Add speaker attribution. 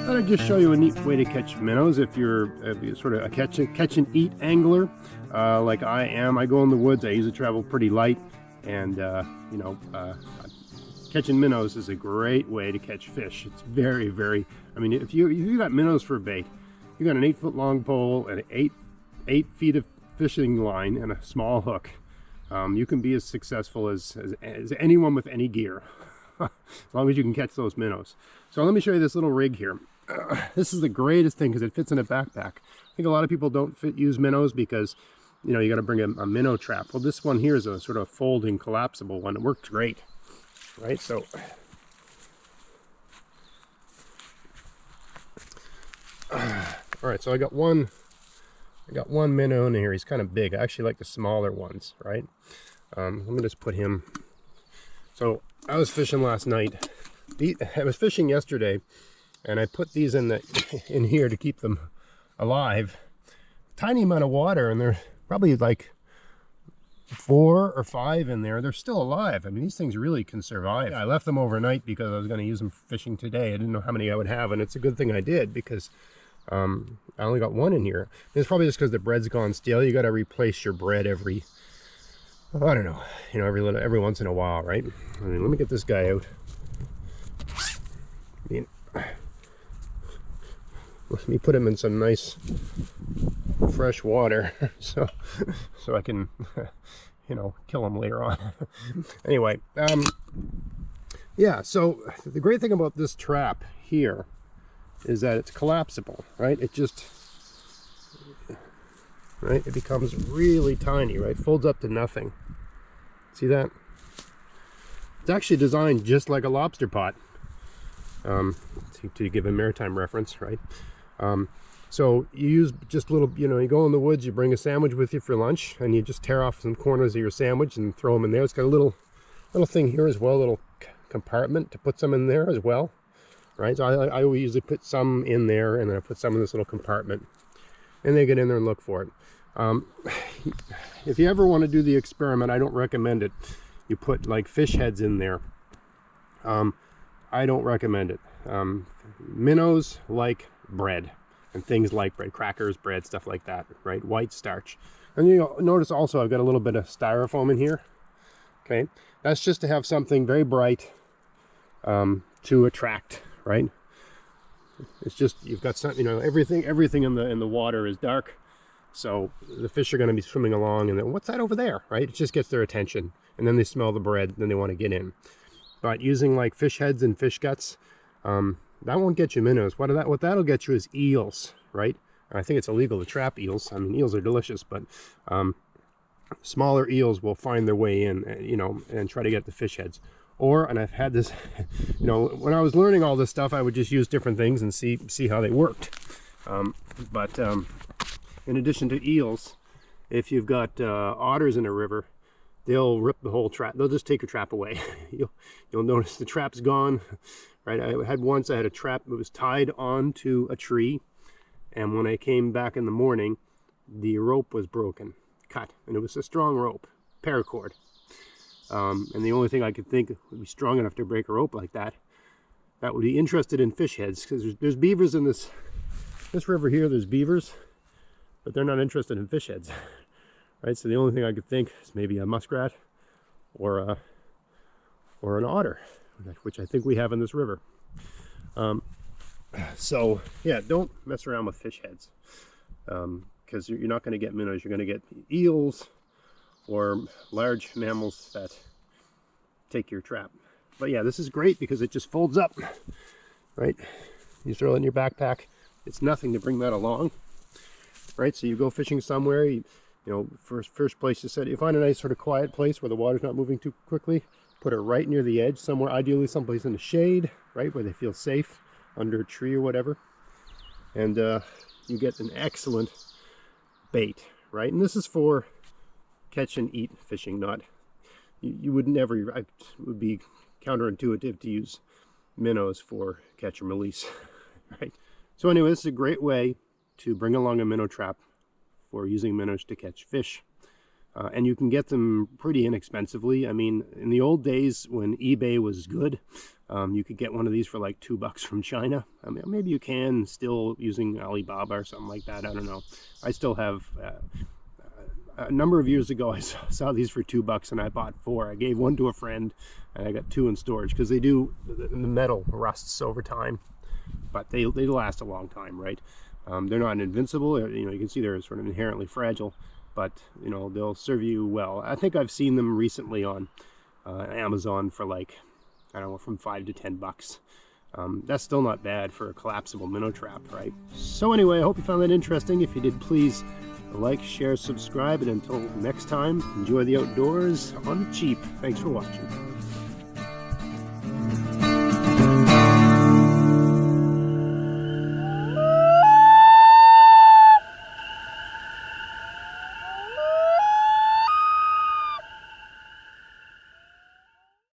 Speaker 1: Thought I'd just show you a neat way to catch minnows if you're sort of a catch and eat angler like I am. I go in the woods. I usually travel pretty light, and catching minnows is a great way to catch fish. It's very, very. I mean, if you got minnows for bait, you got an 8-foot long pole and 8 feet of fishing line and a small hook. You can be as successful as anyone with any gear, as long as you can catch those minnows. So let me show you this little rig here. This is the greatest thing because it fits in a backpack. I think a lot of people don't use minnows because, you got to bring a minnow trap. Well, this one here is a sort of folding, collapsible one. It works great, right? So, all right. So I got one minnow in here. He's kind of big. I actually like the smaller ones, right? Let me just put him. So I was fishing last night. I was fishing yesterday, and I put these in here to keep them alive. Tiny amount of water, and they're probably like 4 or 5 in there. They're still alive. I mean, these things really can survive. I left them overnight because I was going to use them fishing today. I didn't know how many I would have, and it's a good thing I did because I only got one in here. It's probably just because the bread's gone stale. You got to replace your bread every once in a while, right? I mean, let me get this guy out. Let me put him in some nice fresh water so I can kill him later on. Anyway, yeah, so the great thing about this trap here is that it's collapsible, right? It becomes really tiny, right? Folds up to nothing. See that? It's actually designed just like a lobster pot, to give a maritime reference, right? So you use just little, you go in the woods, you bring a sandwich with you for lunch, and you just tear off some corners of your sandwich and throw them in there. It's got a little thing here as well, a little compartment to put some in there as well, right? So I always usually put some in there, and then I put some in this little compartment, and they get in there and look for it. If you ever want to do the experiment, I don't recommend it. You put like fish heads in there. I don't recommend it. Minnows like bread, and things like bread, crackers, bread, stuff like that, right? White starch. And you'll notice also I've got a little bit of styrofoam in here. Okay, that's just to have something very bright to attract, right? It's just, you've got something, everything in the water is dark, so the fish are going to be swimming along, and then what's that over there, right? It just gets their attention, and then they smell the bread, then they want to get in. But using like fish heads and fish guts, that won't get you minnows. What that'll get you is eels, right? I think it's illegal to trap eels. I mean, eels are delicious, but smaller eels will find their way in, and try to get the fish heads. And I've had this, when I was learning all this stuff, I would just use different things and see how they worked. But in addition to eels, if you've got otters in a river, they'll rip the whole trap. They'll just take your trap away. You'll notice the trap's gone, right? I had a trap that was tied onto a tree, and when I came back in the morning, the rope was broken, cut, and it was a strong rope, paracord. And the only thing I could think would be strong enough to break a rope like that would be interested in fish heads, because there's beavers in this river here. There's beavers, but they're not interested in fish heads. Right, so the only thing I could think is maybe a muskrat or an otter, which I think we have in this river. So yeah, don't mess around with fish heads, because you're not going to get minnows. You're going to get eels or large mammals that take your trap. But yeah, this is great because it just folds up, right? You throw it in your backpack. It's nothing to bring that along, right? So you go fishing somewhere. First place you said, you find a nice sort of quiet place where the water's not moving too quickly, put it right near the edge somewhere, ideally someplace in the shade, right, where they feel safe, under a tree or whatever, and you get an excellent bait, right? And this is for catch and eat fishing, not, you would never, it would be counterintuitive to use minnows for catch and release, right? So anyway, this is a great way to bring along a minnow trap for using minnows to catch fish. And you can get them pretty inexpensively. I mean, in the old days when eBay was good, you could get one of these for like $2 from China. I mean, maybe you can still using Alibaba or something like that. I don't know. I still have, a number of years ago, I saw these for $2 and I bought 4. I gave one to a friend and I got 2 in storage because they do, the metal rusts over time, but they last a long time, right? They're not invincible. You know, you can see they're sort of inherently fragile, but you know, they'll serve you well. I think I've seen them recently on Amazon for like, I don't know, from $5 to $10. That's still not bad for a collapsible minnow trap, right? So anyway, I hope you found that interesting. If you did, please like, share, subscribe, and until next time, enjoy the outdoors on the cheap. Thanks for watching.